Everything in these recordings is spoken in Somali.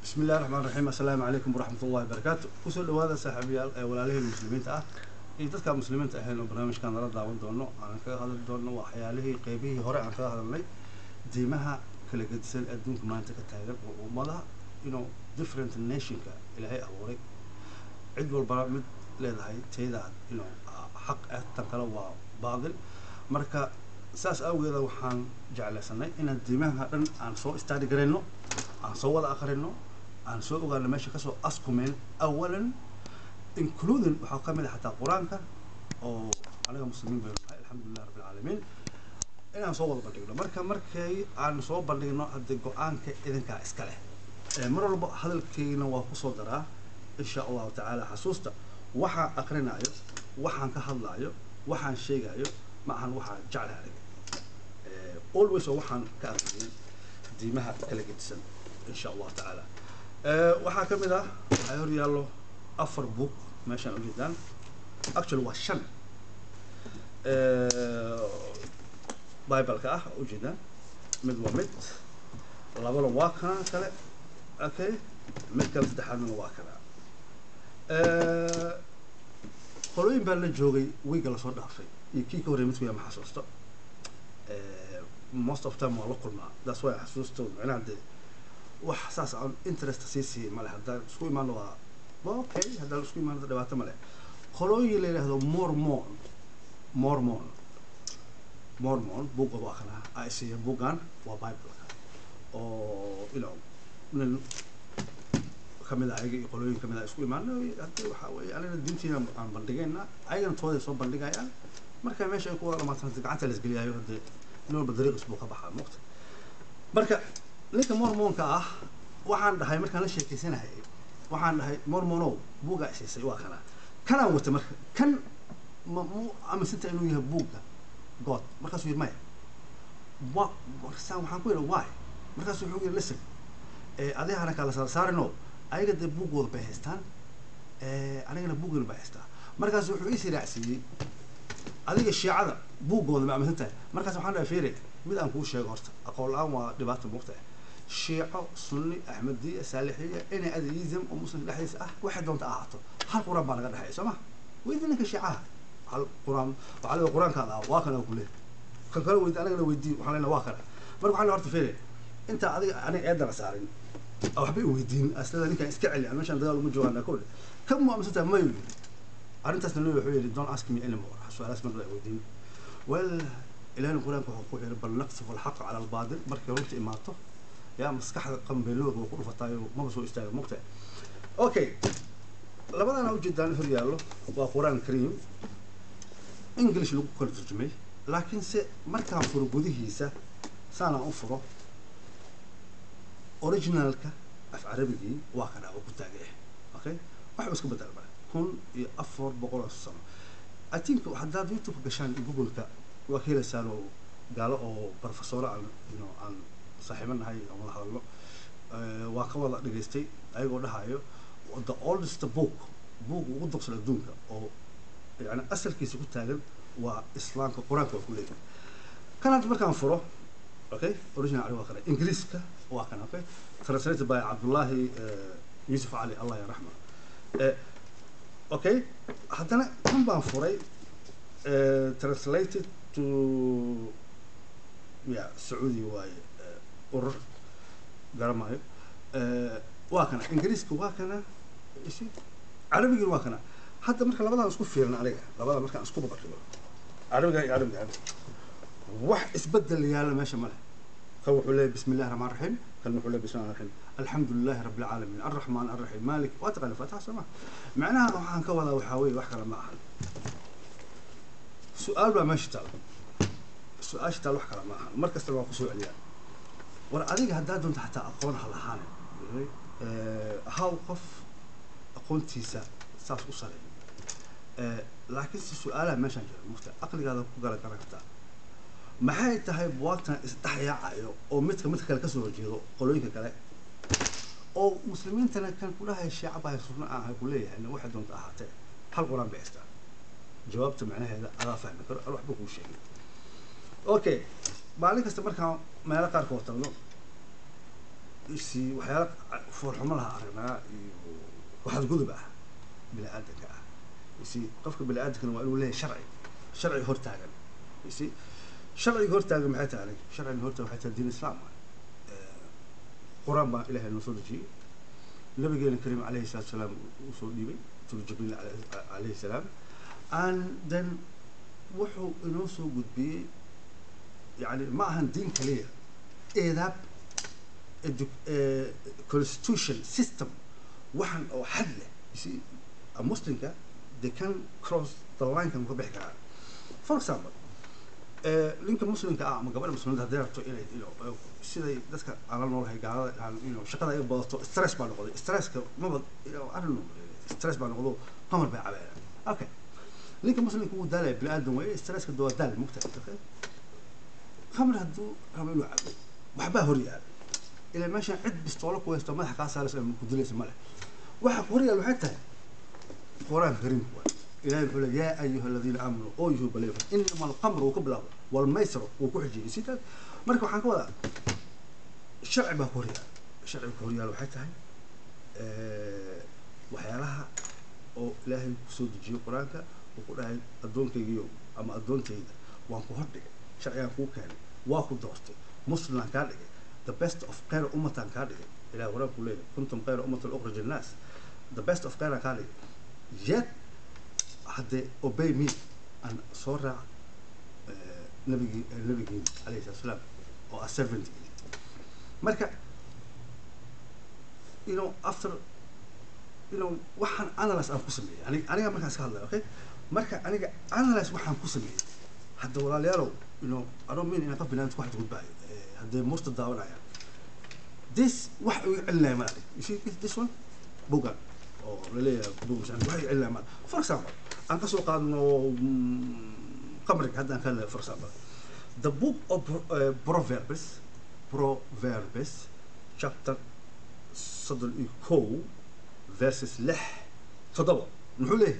بسم الله الرحمن الرحيم. السلام عليكم ورحمة الله وبركاته. وصل هذا صاحبي ولا له المسلمين إيه تذكر مسلمين أهل البرنامج كان رد عون دونه عن هذا الدونه وحياله قيبه هراء عن هذا اللي ديمها كل قد سن أدون كمان تكتاجر وماذا different nation إلى هي أوري عدوا البرامج لهاي تيدا حق تنقلوا بعض مركا ساس أو إذا وحن جعل سنة إن ديمها عن سو استعد قرينه عن سو ولا آخرينه عن سو وقال ماشي كسو أسكمين أولاً including وحكمل حتى قرآنك أو أنا مسلمين بالله الحمد لله رب العالمين إن صوّد بندقنا مركي عن صوّد بندقنا هذا قرآنك إذن كإسكاله مرة رب هذا الكينا وقصود دراه إن شاء الله تعالى حسوسته وحى أقرنا عيو وحى كهلا عيو وحى شيء عيو معهن وحى جعل هذا always وحى كأقرين دي مها كلا جدسن إن شاء الله تعالى وحى كمله أيوري الله أفر بوك ماشي أنا جدا actually وشن بايبل كأه وجدا مد ومد لابد واقعنا كله أوكي مد كم تدحرنا واقعنا قلوين بالجوجي ويجل صار دافي يكي كوري متويا محسوسته most of time والله قلنا that's why حسوسته أنا عندي وحساس عن interest سيسي ما له هذا شوي ما له اوكي هذا الاسبوع ما نقدر نبعته ماله خلوي اللي هذا مورمون بوق واخنا اي سي بوغان وبايبل او من كمل اي خلوي كمل اسبوع ما هذا وحاوي انا دينتي عن بندقينا ايضا توي سو بندقايا marka meesha ay ku wada maanta gacanta la isgaliyayo hada inuu badariiq isbuu ka baxaa moqta marka ninka mormonka ah waxaan dhahay markaan la sheekeysanahay waxaan dhahay mormono buuga isay waa kana wata marka kan ma ama sinta inuu yahay buuga god markaas uu yimay waxaan ku yiraahdaa why markaas wuxuu yiri listen adeehana kala saarno ayaga de buugooda bay haystaan anigana buugooda bay haystaa markaas wuxuu ii siraacsiiyay adiga shiicada buugooda ma amsantahay markaas waxaan dhahay fiiri mid aan ku sheego horta aqoon la'aan waa dhibaato muuqata شيعة سني أحمدية سالحية أنا أديزم ومسلم لحيس واحد دون تأعطى هل القرآن ما نقدر حيس سمع وإذا إنك شيعة على القرآن وعلى القرآن كذا واقنا وكله كانوا وإذا أنا ودي وحنا واقنا مرة حنا عرفت فيه أنت أنا أقدر أسارين أو حبيب ويدين أصلا إنك إسكعلي يعني مشان ذا المجوان كله كم ما مسته ما يقول أنت تسنلوا حبيبي don't ask me anymore سؤال اسمه ويدين إلى القرآن كحقوق رب النقص والحق على الباطل مركب ربط إماته يا مسكح قنبلود وقول فتايو ما بسوا يستاهل مقطع اوكي لبدا انا وجد انا فريالو وقران كريم انجلش لو كل ترجمه لكن سي marka furo gudihiisa sana u furo originalka af arabigi waa kana oo ku taagay okay wax isku bedel baa kun iyo 400 sano I think hadda YouTube gashaan Google-ka waa kale saalo gaalo oo professor aan صاحبنا هاي الله هذا واقع دغيستي ايغو دحايو the oldest book ugu soo adduunka oo yani asalkiisa ku taagan waa islaamka quraanka ku leeyahay kana markaan furo okay original ari waa kale ingiriiska waa kana okay translated by Abdullah Yusuf Ali Allah yarahma okay hadana kan baan furay translated to Saudi waaye or garamayo واكنا إنجليزك واكنا إيش عربي واكنا حتى مركز لبضها نسكو فيرنا عليها لبضها مركز نسكو بقرب عربي واحد إثبدل اللي يالا ماشي ماله خوحوا لي بسم الله الرحمن الرحيم كنوحوا لي بسم الله الرحمن الحمد لله رب العالمين الرحمن الرحيم مالك واتقل فتح سما معناها وحان كولا وحاوي وحكى لما أحد سؤال بقى ماشي تال سؤال تال وحكى لما أحد مركز تلوقف سؤال عليها ورأيك هذا دون حتى أقون على حاله هاوقف أقونتي ساس أصلي لكن السؤال ما شنجر مفتى أقل هذا قال كركتا ما هي تهاي بوقتنا استحياء أو مثل كسر الجيرو قولوا كذا أو مسلمين تنا كان كلها الشعب هيصرنا كلها يعني واحد دون تأهته هل قرآن بيستا جوابت معناه هذا أنا فاهمك أروح بقول شيء أوكي بعدين استمر كان ما يلقى كوتر إيشي وحياة foolxumo laha aragnaa iyo waxaad gudub ah bini aadanka ah isi qofka bini aadankana waa inuu leeyahay sharci hortaagan isi sharciga hortaagan maxay tahay sharciga hortaagan waxay tahay diin islaam quraan baa ilaahay noo soo dejiyey nabigeena kariim calayhi salaatu wasalaam uu soo dhiibay tul jibriil calayhi salaam and then wuxuu inoo soo gudbiyey يعني ما عن دين كلية إذا constitution system واحد أو حد له يصير المسلم كا they can cross the line كم كبح كا for example لينك مسلم كا ما قبل مسلم ده درت إلى سيدا دسك على النور هي قاعد شقة ده يبغى stress بانقضي stress ما بد أنا stress بانقضو قمر بعبارة أوكي لينك مسلم كود دال بلاد وين stress كدوا دال مختلف أوكي خمر هدو رمي له عبد وحباه هريال إلى ماشي عد بيستولك ويستمر حكا سالس من كدليس ماله وحب هريال وحتى قرآن كريم هو إلهي يقول يا أيها الذين آمنوا أوجهوا بليفا إنما القمر وقبله والميسر وكحجي نسيتك مركب حنك ولا الشرع به هريال الشرع هريال وحتى وحيالها أو إلهي سود جيو قرآنك وقرآن أدون كيجيو أما أدون تيدا وانكو هردك شرعيا كو كان واخو دوستي مسلم كان the best of خير أمة كان إلى وراء كله كنتم خير أمة الأخرج الناس the best of خير كان yet had obey me and صورة نبي عليه الصلاة والسلام or a servant مركا you know after you know وحن analyze أنا كسمي يعني أنا ما كان سهل أوكي مركا أنا analyze وحن كسمي حتى ولا ليالو you know I don't mean إن أقف بنات واحد تقول باي هذا most الدعوة يعني this واحد يعلنا ما you see this one بوجا أو رليه بوجا مش واحد يعلنا ما for example أنا كسوق إنه قمرك هذا كان for example the book of Proverbs chapter صدر إيكو verses لح تضوى نقول إيه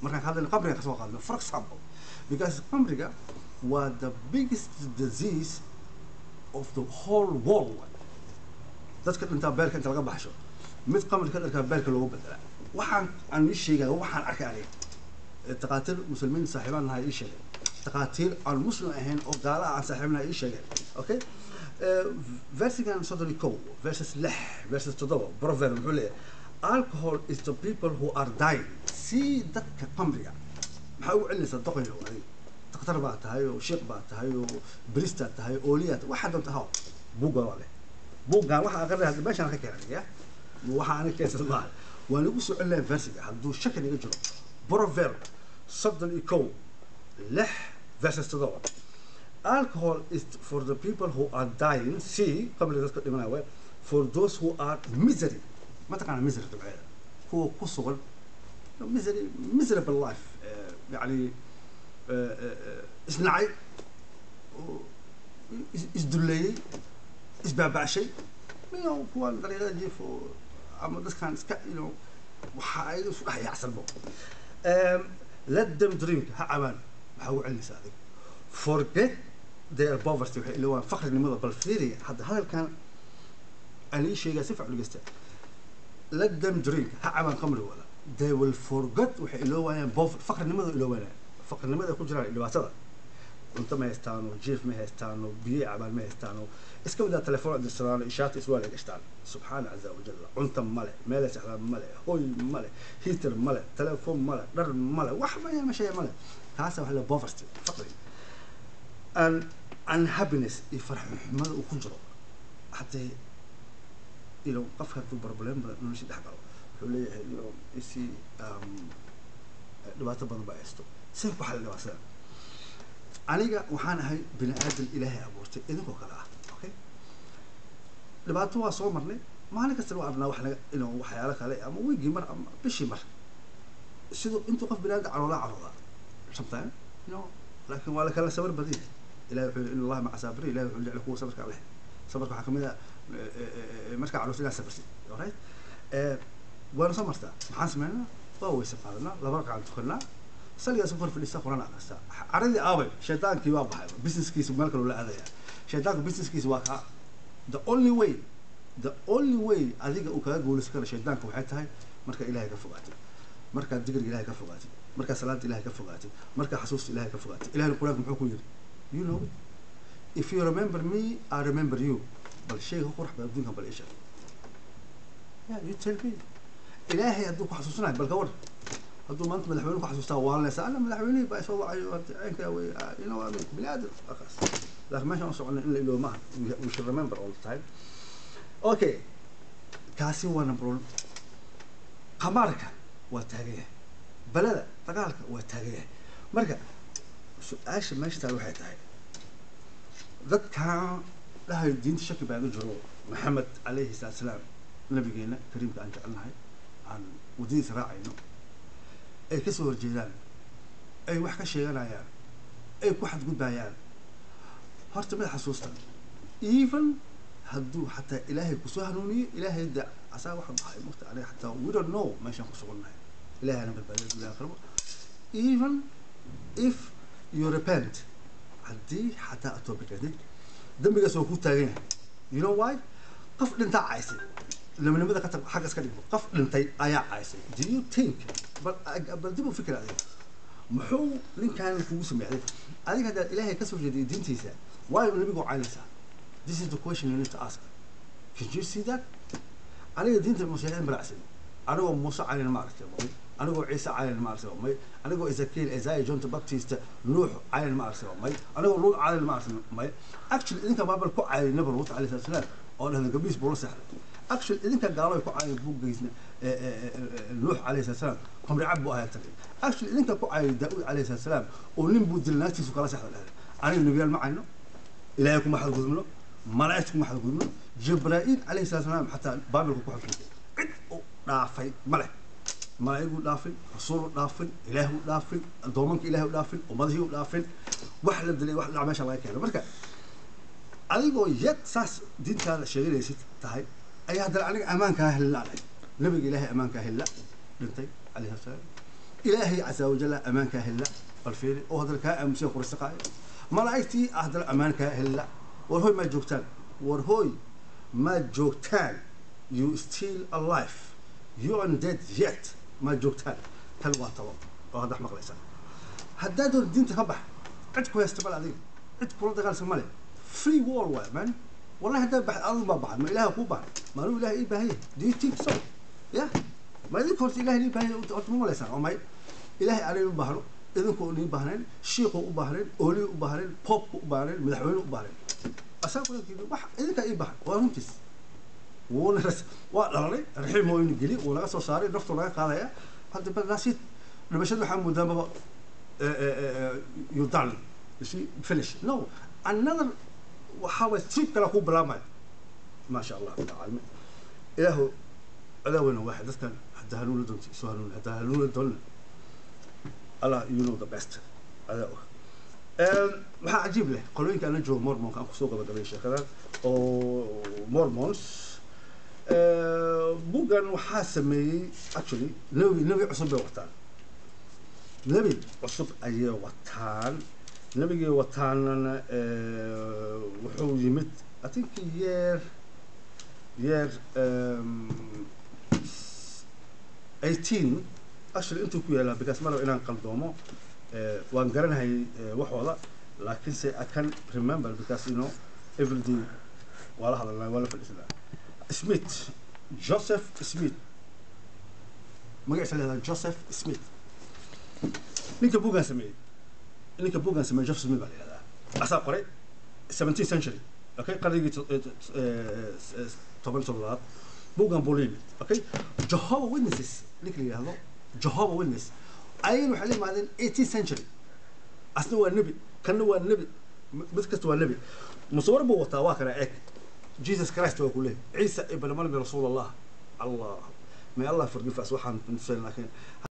مرة هذا القمرك كسوق إنه for example because قمرك was the biggest disease of the whole world. dadka inta beerka inta laga baxsho mid qamar ka dharka beerka loogu bedela waxaan aan ii sheegay waxaan arkay taqaatil muslimiin saaxiibaan lahaa ii sheegay taqaatil aan muslim ahayn oo gaala aan saaxiibna ii sheegay okay versigan sodori ko verses leh verses todoba proverb wuxuu leeyahay alcohol is the people who are dying si dadka qamriga maxaa u celinaysaa doqoyo adiga دكتور بعتها وشيخ بعتها وبريستا بعتها أوليات واحد انتهى بوجا ولا بوجا واحد أقرر هذا باش أنا كذا يا واحد أنا كذا الله وأنا أقول إلا فيرسي هذا شكل يجرو بروفيرب صدق الإيكو لح versus تدور alcohol is for the people who are dying see قبل ذلك اللي مناوي for those who are misery ما تقال misery تبعه هو قصور miserable life يعني إصناعي إزدلي إزبابع شيء منو كوان طريقة جيفو أما ده كان إنه وحايد وصراحة يحصل بو let them drink هعبان هو علي صادق forget their poverty اللي هو فقر المرض بالفيري حتى هذا كان علي شيء قاسي فعل قسته let them drink هعبان خمر ولا they will forget اللي هو فقر المرض اللي هو فقر المرض يكون جرا اللي واسطة أنت ما يستانو جيف ما يستانو بيع عبال ما يستانو اسكو ده تلفون عند السلام إشارة إسوال يشتغل سبحان عز وجل أنت ملأ ملأ سحر ملأ هوي ملأ هيتر ملأ تلفون ملأ در ملأ واحد ما يعمل شيء ملأ هذا وحلا بوفرستي فقري and unhappiness يفرح محمد وكنجرو حتى إلو قفها في بروبلم نمشي دحقه حولي إلو إسي لبعض بنا بايستو سيف بحال الواسع aniga waxaan ahay bini aadam ilaahay abuurtay idinkoo kale ah okay dhibaato waa soo marnay maalin kasta waa arnaa wax laga inuu waxyaalo kale ama weegi mar ama bishii mar sidoo intuu qof bini aadam caroola sometimes laakiin waa la kala sabar badiyay ilaahay wuxuu in allah maca sabri ilaahay wuxuu jecel kuwa sabarka leh sabarka waxa kamid ah marka caroos ilaa sabarsi alright waan soo martaa maxaan sameynaa waa weyse qaadana laba rakac tukanaa سالي أسمع في الاستاذ قرآن على الأستاذ عرضي أوي شيطان كي واضح بيزنس كيس مالك ولا هذا يعني شيطان بيزنس كيس واقع the only way the only way adiga uu kaga guulaysan karo shaydaanka waxay tahay marka ilaahay ka fogaatay marka digriga ilaahay ka fogaatay marka salaada ilaahay ka fogaatay marka xasuusta ilaahay ka fogaatay ilaahay quraanka muxuu ku yiri you know if you remember me I remember you bal shay qurux badan adduunka bal isha yeah you tell me ilaahay hadduu ku xasuusanayo bal ka war hadduu maanta madaxweynuhu ku xasuustaa waa la saala madaxweynuhu baa soo wacay aynka way you know I mean bilaad aqas laakiin ma shan socon in la iloobo ma we should remember all the time okay kaasi waa number 1 qamarka waa taagaya balada dagaalka waa taagaya marka su'aasha meesha waxay tahay dadka dhahay diinta shaki baa jiro maxamed alayhi salaam nabigeena kariimka aan jecelnahay aan wadiisa raacayno ay ka soo horjeedaan ay wax ka sheeganayaan ay ku xadgudbayaan horta mid xasuusta even hadduu xataa ilaahay ku soo hanuuniyo ilaahay da asaa waxa baxay mugta aniga xataa we don't know meeshaan ku sugannahay ilaahayna badbaadiyo ilaahay qarbo even if you repent haddii xataa aad toobadid dambigaas oo ku taagan yahay you know why qof dhintaa caysay lamanimada ka tag xagga iska dhigo qof dhintay ayaa caysay do you think bal dib u fikir adiga muxuu ninkan kugu sameeyay adiga hadda ilaahay ka soo jeeday diintiisa waayo nabigu caynaysaa this is the question you need to ask can you see that aniga diinta masiixiin baracsan anigoo Muuse caynan ma aragtay anigoo Ciise caynan ma aragtay anigoo Ezekiel Isaiah John the Baptist Nuux caynan ma aragtay anigoo Luut caynan ma aragtay actually idinka baabal ku caynay nabar Luut alayhi salaam oo dhahay gabiis buu la saxray actually idinka gaalo ku caynay buugaysna Nuux alayhi salaam qamri cab buu ahaa tagay actually idinka ku caynay Daawud alayhi salaam oo nin buu dilnaatiisu kala saxray aniga nabiyal ma cayno ilaahay kuma xad gudubno malaa'iktu kuma xad gudubno Jibril alayhi salaam hatta baabilku ku xadgudubay cid oo dhaafay male malaa'iktu dhaafin rasuul dhaafin ilaahu dhaafin doomanka ilaahu dhaafin ummadihi dhaafin wax la dilay wax la meesha laga keenay marka adigoo yad saas diintaada sheegaysid tahay ayaa hadda aniga amaanka helnaa nabiga ilaahay amaanka helna dhintay alayhi salaam ilaahay azza wa jalla amaanka helna bal fiiri oo hadda ka amsi qursaaqay malaa'iktii hadda amaanka helna warhoy ma joogtaan warhoy ma joogtaan you still alive you aren't dead yet ما جوكتان هل واتوا وهذا أحمق ليس هدادو الدين تكبح عندكم يستقبل عليه عندكم رد غال سمالي free war man والله هذا بحث الله ما بعد ما إله هو بعد ما له إله إباهي do you think so yeah ما يذكر إله إباهي أنتم ولا سان أمي إله عليه بحره إذن كوني بحرين شيخ وبحرين أولي وبحرين بوب وبحرين مدحوين وبحرين أساكم كذا بح إذن كأي بحر وهمتس ونرس والله الحين مو ينقلي ولا قصة صاري نفط ولا قاضية هذا بناسيت لما شدوا حمود دام يضل شيء فينيش no another وحاول تريب كلا هو بلامه ما شاء الله تعالى إلهو وين واحد كان حتى هنقول دون سؤالون حتى هنقول دون الله you know the best هذا ما عجيب له قالوا إنك أنا جو مورمون كان خصوصا بدل شيء كذا أو مورمونز بوغان وحاسمي actually نبي عصب وقتان نبي عصب أي وقتان نبي وقتان وحو يمت I think year 18 actually أنتوا كويلا because مرة إنا نقلدومه وانقرن هاي وحولا لكن سي I can remember because you know every day ولا هذا ولا في الإسلام سميث جوزيف سميث ما قاعد عليه جوزيف سميث نيك بوغان سمي جوزيف سميث على هذا أساق قري 17th century أوكي قرية طبعا صلوات بوغان بولين أوكي جهوة ويتنسز نيك اللي هذا جهوة ويتنس أين وحلي معدن 18th century أصله هو النبي كان هو النبي مثل هو النبي مصور بوطا واكرة إك جيسس كرايست وكله عيسى ابن مريم رسول الله الله ما الله فرق فاس وحن نسأل لكن